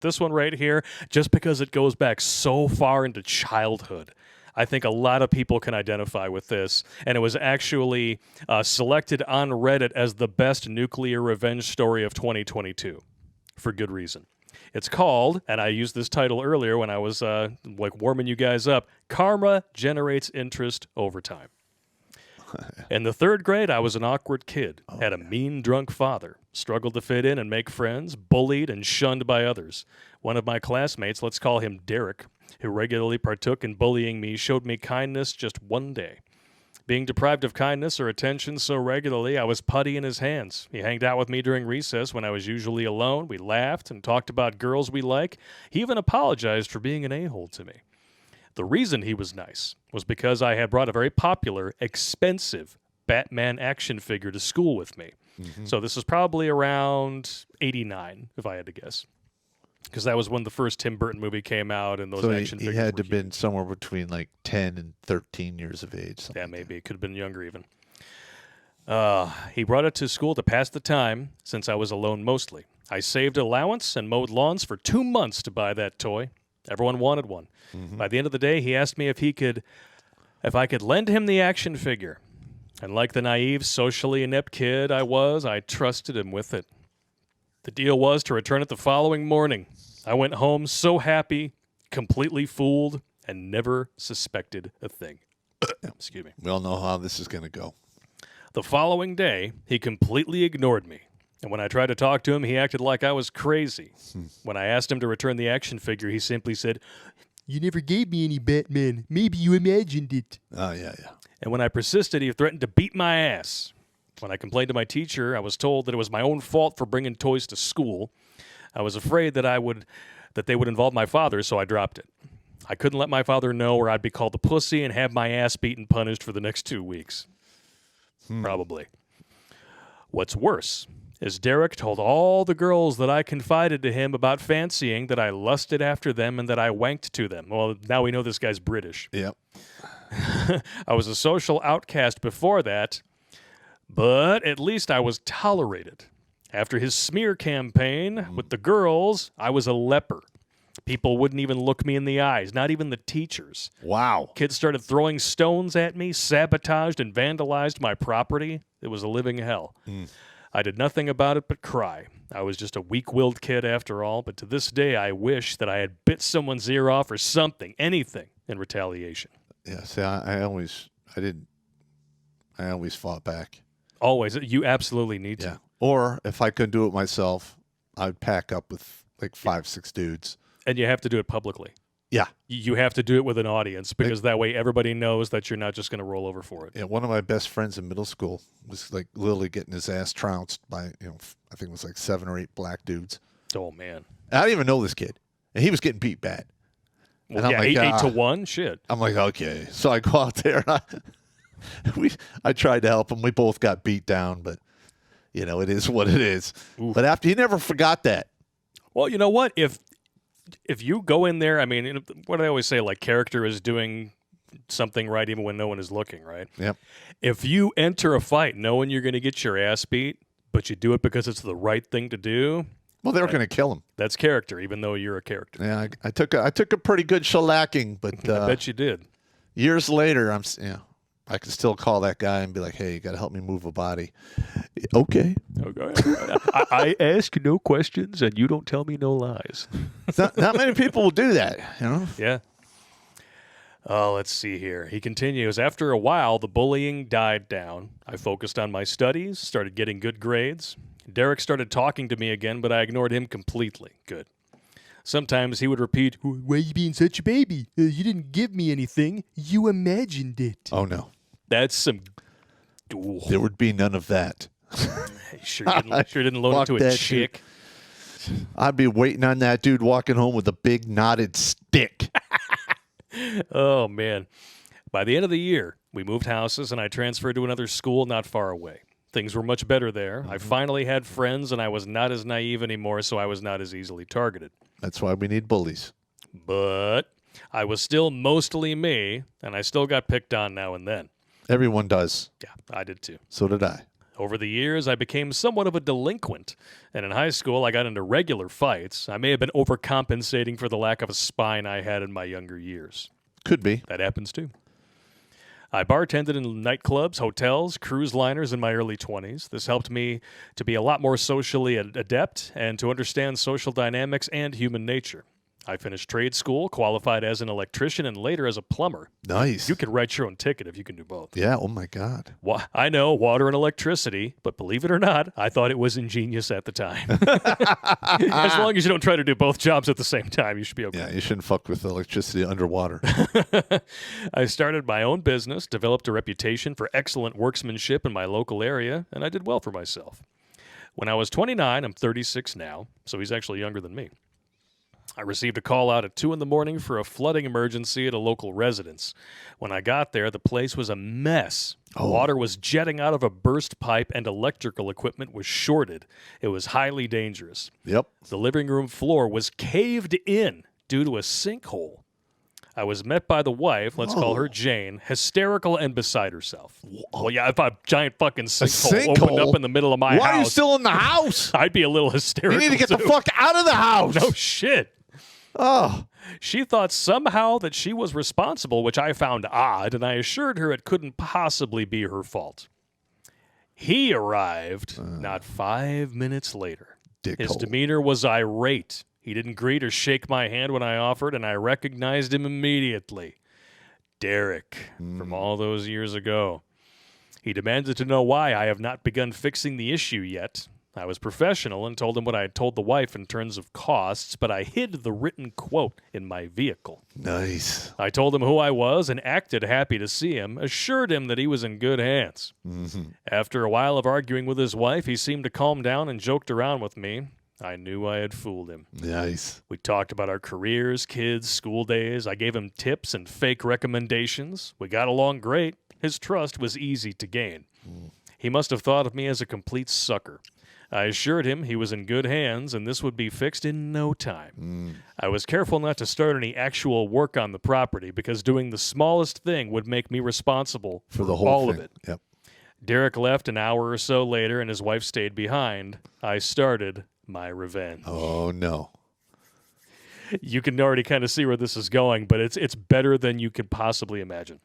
This one right here, just because it goes back so far into childhood, I think a lot of people can identify with this. And it was actually selected on Reddit as the best nuclear revenge story of 2022 for good reason. It's called, and I used this title earlier when I was warming you guys up, Karma Generates Interest Over Time. In the 3rd grade, I was an awkward kid, had a mean drunk father, struggled to fit in and make friends, bullied and shunned by others. One of my classmates, let's call him Derek, who regularly partook in bullying me, showed me kindness just one day. Being deprived of kindness or attention so regularly, I was putty in his hands. He hanged out with me during recess when I was usually alone. We laughed and talked about girls we like. He even apologized for being an a-hole to me. The reason he was nice was because I had brought a very popular, expensive Batman action figure to school with me. Mm-hmm. So this is probably around 89, if I had to guess. Because that was when the first Tim Burton movie came out, and those action figures he had to have been somewhere between like 10 and 13 years of age. Yeah, maybe. It could have been younger even. He brought it to school to pass the time, since I was alone mostly. I saved allowance and mowed lawns for 2 months to buy that toy. Everyone wanted one. Mm-hmm. By the end of the day, he asked me if I could lend him the action figure. And like the naive, socially inept kid I was, I trusted him with it. The deal was to return it the following morning. I went home so happy, completely fooled, and never suspected a thing. Excuse me. We all know how this is going to go. The following day, he completely ignored me. And when I tried to talk to him, he acted like I was crazy. When I asked him to return the action figure, he simply said, "You never gave me any Batman. Maybe you imagined it." Oh, yeah. And when I persisted, he threatened to beat my ass. When I complained to my teacher, I was told that it was my own fault for bringing toys to school. I was afraid that they would involve my father, so I dropped it. I couldn't let my father know, or I'd be called a pussy and have my ass beaten punished for the next 2 weeks. Probably. What's worse is Derek told all the girls that I confided to him about fancying that I lusted after them and that I wanked to them. Well, now we know this guy's British. Yep. I was a social outcast before that, but at least I was tolerated. After his smear campaign with the girls, I was a leper. People wouldn't even look me in the eyes, not even the teachers. Wow. Kids started throwing stones at me, sabotaged and vandalized my property. It was a living hell. I did nothing about it but cry. I was just a weak-willed kid after all, but to this day I wish that I had bit someone's ear off or something, anything, in retaliation. Yeah, see, I always fought back. Always. You absolutely need to. Yeah. Or if I couldn't do it myself, I'd pack up with like 5-6 dudes. And you have to do it publicly. Yeah. You have to do it with an audience because that way everybody knows that you're not just going to roll over for it. Yeah, one of my best friends in middle school was like literally getting his ass trounced by, I think it was like 7 or 8 black dudes. Oh, man. I didn't even know this kid. And he was getting beat bad. Well, and yeah, I'm like, 8-1? Shit. I'm like, okay. So I go out there and I tried to help him. We both got beat down, but, it is what it is. Oof. But after, he never forgot that. Well, you know what? If you go in there, I mean, what do I always say? Like, character is doing something right even when no one is looking, right? Yep. If you enter a fight knowing you're going to get your ass beat, but you do it because it's the right thing to do. Well, they were going to kill him. That's character, even though you're a character. Yeah, I took a pretty good shellacking, but I bet you did. Years later, I can still call that guy and be like, "Hey, you got to help me move a body." Okay. I ask no questions, and you don't tell me no lies. Not many people will do that, Yeah. Oh, let's see here. He continues. After a while, the bullying died down. I focused on my studies, started getting good grades. Derek started talking to me again, but I ignored him completely. Good. Sometimes he would repeat, "Why are you being such a baby? You didn't give me anything. You imagined it." Oh, no. That's some... Ooh. There would be none of that. Sure didn't loan it to a chick. Dude. I'd be waiting on that dude walking home with a big knotted stick. Oh, man. By the end of the year, we moved houses, and I transferred to another school not far away. Things were much better there. I finally had friends, and I was not as naive anymore, so I was not as easily targeted. That's why we need bullies. But I was still mostly me, and I still got picked on now and then. Everyone does. Yeah, I did too. So did I. Over the years, I became somewhat of a delinquent, and in high school, I got into regular fights. I may have been overcompensating for the lack of a spine I had in my younger years. Could be. That happens too. I bartended in nightclubs, hotels, cruise liners in my early 20s. This helped me to be a lot more socially adept and to understand social dynamics and human nature. I finished trade school, qualified as an electrician, and later as a plumber. Nice. You can write your own ticket if you can do both. Yeah. Oh, my God. I know, water and electricity, but believe it or not, I thought it was ingenious at the time. As long as you don't try to do both jobs at the same time, you should be okay. Yeah, you shouldn't fuck with electricity underwater. I started my own business, developed a reputation for excellent workmanship in my local area, and I did well for myself. When I was 29, I'm 36 now, so he's actually younger than me. I received a call out at 2 a.m. for a flooding emergency at a local residence. When I got there, the place was a mess. Water was jetting out of a burst pipe and electrical equipment was shorted. It was highly dangerous. Yep. The living room floor was caved in due to a sinkhole. I was met by the wife, let's call her Jane, hysterical and beside herself. Well, yeah, if a giant fucking sinkhole opened up in the middle of my house. Why are you still in the house? I'd be a little hysterical. You need to get the fuck out of the house. No shit. Oh. She thought somehow that she was responsible, which I found odd, and I assured her it couldn't possibly be her fault. He arrived not 5 minutes later. His demeanor was irate. He didn't greet or shake my hand when I offered, and I recognized him immediately. Derek, from all those years ago. He demanded to know why I have not begun fixing the issue yet. I was professional and told him what I had told the wife in terms of costs, but I hid the written quote in my vehicle. Nice. I told him who I was and acted happy to see him, assured him that he was in good hands. After a while of arguing with his wife, he seemed to calm down and joked around with me. I knew I had fooled him. Nice. We talked about our careers, kids, school days. I gave him tips and fake recommendations. We got along great. His trust was easy to gain. He must have thought of me as a complete sucker. I assured him he was in good hands and this would be fixed in no time. I was careful not to start any actual work on the property because doing the smallest thing would make me responsible for the whole all thing. of it. Yep. Derek left an hour or so later and his wife stayed behind. I started my revenge. Oh, no. You can already kind of see where this is going, but it's better than you could possibly imagine.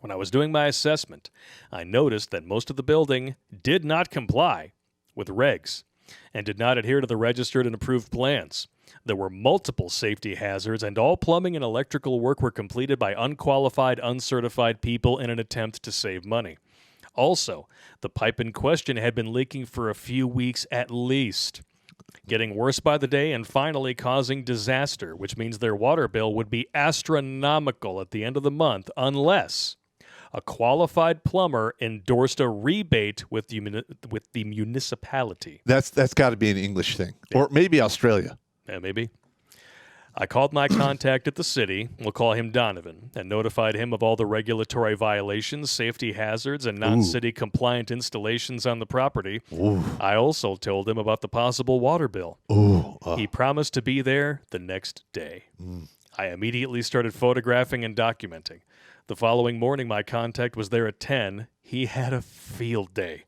When I was doing my assessment, I noticed that most of the building did not comply with regs and did not adhere to the registered and approved plans. There were multiple safety hazards, and all plumbing and electrical work were completed by unqualified, uncertified people in an attempt to save money. Also, the pipe in question had been leaking for a few weeks at least, getting worse by the day and finally causing disaster, which means their water bill would be astronomical at the end of the month unless a qualified plumber endorsed a rebate with the municipality. That's got to be an English thing. Yeah. Or maybe Australia. Yeah, maybe. I called my contact at the city, we'll call him Donovan, and notified him of all the regulatory violations, safety hazards, and non-city compliant installations on the property. I also told him about the possible water bill. He promised to be there the next day. I immediately started photographing and documenting. The following morning, my contact was there at 10. He had a field day.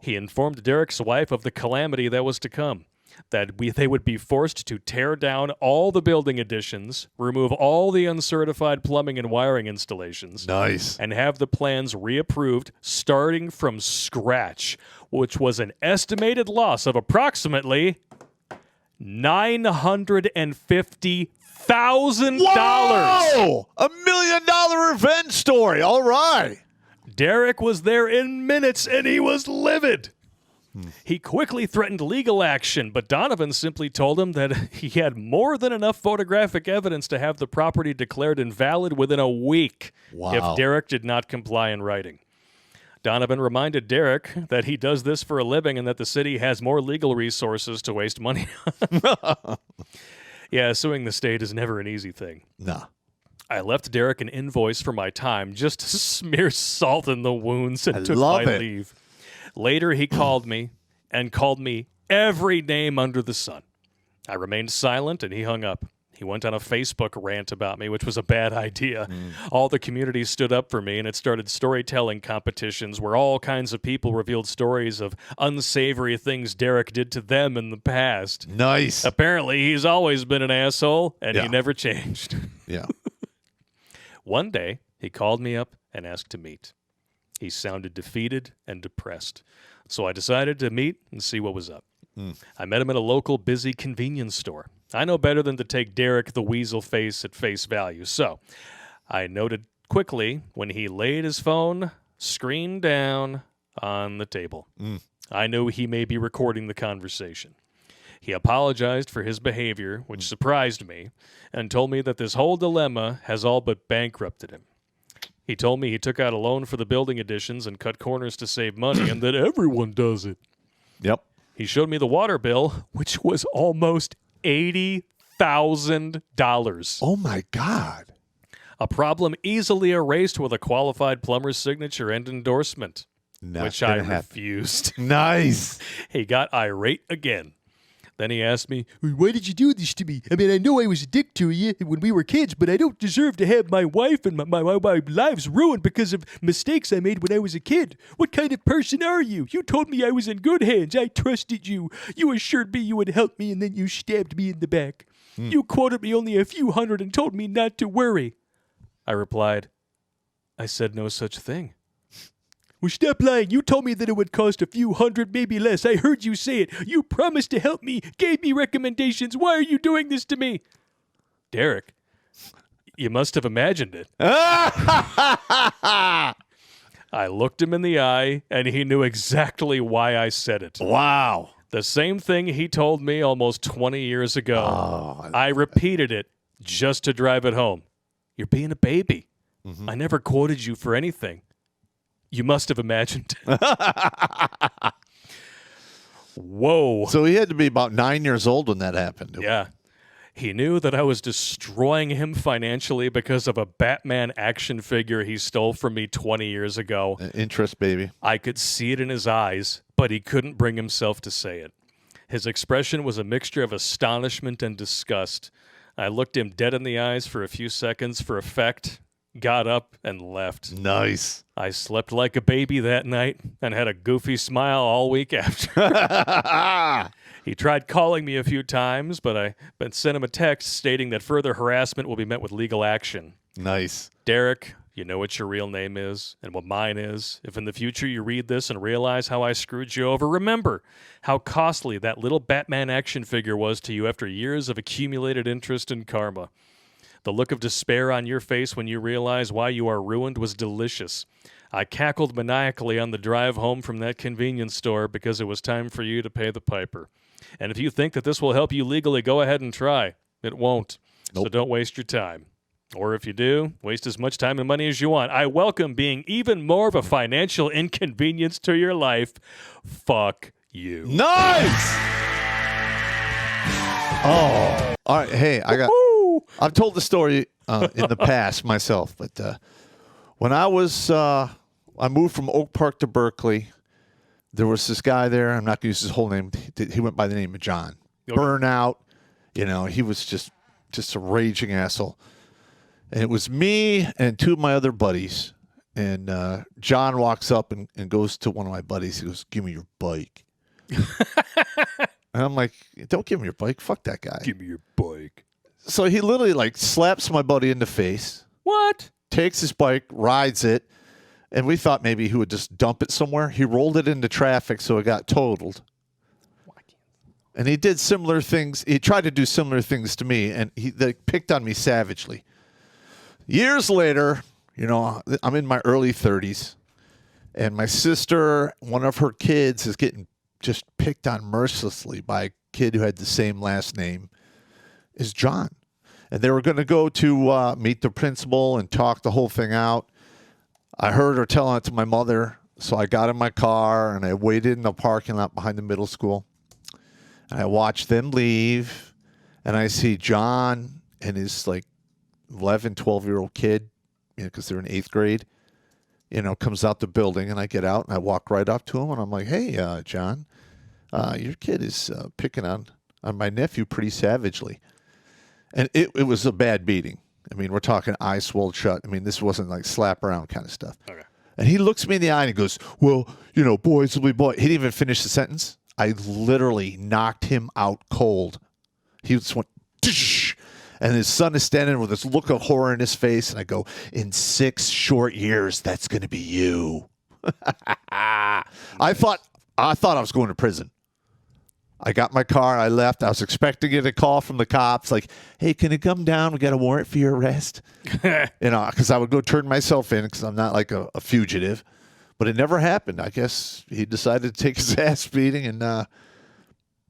He informed Derek's wife of the calamity that was to come, that they would be forced to tear down all the building additions, remove all the uncertified plumbing and wiring installations, and have the plans reapproved starting from scratch, which was an estimated loss of approximately $950,000. Whoa! $1 million revenge story. All right. Derek was there in minutes, and he was livid. He quickly threatened legal action, but Donovan simply told him that he had more than enough photographic evidence to have the property declared invalid within a week if Derek did not comply in writing. Donovan reminded Derek that he does this for a living and that the city has more legal resources to waste money on. Yeah, suing the state is never an easy thing. Nah. I left Derek an invoice for my time just to smear salt in the wounds and took my leave. Later, he called me and called me every name under the sun. I remained silent, and he hung up. He went on a Facebook rant about me, which was a bad idea. All the community stood up for me, and it started storytelling competitions where all kinds of people revealed stories of unsavory things Derek did to them in the past. Nice. Apparently, he's always been an asshole, and Yeah. he never changed. Yeah. One day, he called me up and asked to meet. He sounded defeated and depressed, so I decided to meet and see what was up. I met him at a local busy convenience store. I know better than to take Derek the Weasel face at face value, so I noted quickly when he laid his phone screen down on the table. I knew he may be recording the conversation. He apologized for his behavior, which surprised me, and told me that this whole dilemma has all but bankrupted him. He told me he took out a loan for the building additions and cut corners to save money, and that everyone does it. Yep. He showed me the water bill, which was almost $80,000. Oh, my God. A problem easily erased with a qualified plumber's signature and endorsement, Not which I gonna happen. refused. Nice. He got irate again. Then he asked me, Why did you do this to me? I mean, I know I was a dick to you when we were kids, but I don't deserve to have my wife and my lives ruined because of mistakes I made when I was a kid. What kind of person are you? You told me I was in good hands. I trusted you. You assured me you would help me, and then you stabbed me in the back. You quoted me only a few hundred and told me not to worry. I replied, I said no such thing. Well, stop lying. You told me that it would cost a few hundred, maybe less. I heard you say it. You promised to help me, gave me recommendations. Why are you doing this to me? Derek, you must have imagined it. I looked him in the eye, and he knew exactly why I said it. Wow. The same thing he told me almost 20 years ago. Oh, I repeated it just to drive it home. You're being a baby. I never quoted you for anything. You must have imagined it. Whoa. so he had to be about 9 years old when that happened. Yeah. He knew that I was destroying him financially because of a Batman action figure he stole from me 20 years ago. Interest, baby. I could see it in his eyes, but he couldn't bring himself to say it. His expression was a mixture of astonishment and disgust. I looked him dead in the eyes for a few seconds for effect, got up, and left. Nice. I slept like a baby that night and had a goofy smile all week after. He tried calling me a few times, but I sent him a text stating that further harassment will be met with legal action. Nice. Derek, you know what your real name is and what mine is. If in the future you read this and realize how I screwed you over, remember how costly that little Batman action figure was to you after years of accumulated interest and karma. The look of despair on your face when you realize why you are ruined was delicious. I cackled maniacally on the drive home from that convenience store because it was time for you to pay the piper. And if you think that this will help you legally, go ahead and try. It won't. So don't waste your time. Or if you do, waste as much time and money as you want. I welcome being even more of a financial inconvenience to your life. Fuck you. Nice. Oh. All right. Hey, I've told the story in the past myself, but when I moved from Oak Park to Berkeley, there was this guy there. I'm not going to use his whole name. He went by the name of John. Okay. Burnout. You know, he was just a raging asshole. And it was me and two of my other buddies. And John walks up and goes to one of my buddies. He goes, "Give me your bike." And I'm like, "Don't give me your bike. Fuck that guy. Give me your bike." So he literally like slaps my buddy in the face, What? takes his bike, rides it, and we thought maybe he would just dump it somewhere. He rolled it into traffic, so it got totaled. And he did similar things. He tried to do similar things to me, and they picked on me savagely. Years later, you know, I'm in my early 30s, and my sister, one of her kids, is getting just picked on mercilessly by a kid who had the same last name as John. And they were going to go to meet the principal and talk the whole thing out. I heard her telling it to my mother, so I got in my car and I waited in the parking lot behind the middle school. And I watched them leave, and I see John and his like 11, 12-year-old kid, you know, because they're in 8th grade, you know, comes out the building, and I get out and I walk right up to him and I'm like, "Hey, John, your kid is picking on my nephew pretty savagely." And it was a bad beating. I mean, we're talking eye swelled shut. I mean, this wasn't like slap around kind of stuff. Okay. And he looks me in the eye and he goes, well, boys will be boys. He didn't even finish the sentence. I literally knocked him out cold. He just went, tsh, and his son is standing with this look of horror in his face. And I go, in 6 short years, that's going to be you. I thought I was going to prison. I got my car. I left. I was expecting to get a call from the cops like, hey, can you come down? We got a warrant for your arrest. Because I would go turn myself in because I'm not like a fugitive. But it never happened. I guess he decided to take his ass beating. And,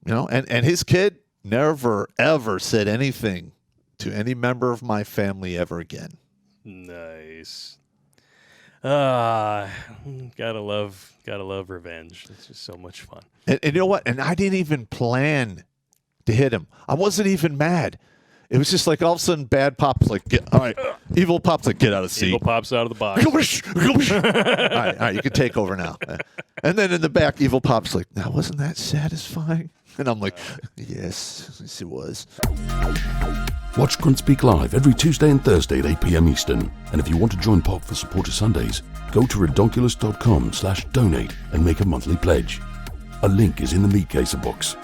and his kid never, ever said anything to any member of my family ever again. Nice. Gotta love revenge. It's just so much fun. And you know what? And I didn't even plan to hit him. I wasn't even mad. It was just like all of a sudden, bad pop's like, all right, evil pop's like, get out of the seat. Evil pops out of the box. all right, you can take over now. And then in the back, evil pop's like, now wasn't that satisfying? And I'm like, yes, it was. Watch Grunt Speak live every Tuesday and Thursday at 8 p.m. Eastern. And if you want to join Pop for Supporter Sundays, go to redonkulous.com/donate and make a monthly pledge. A link is in the Meat Caser box.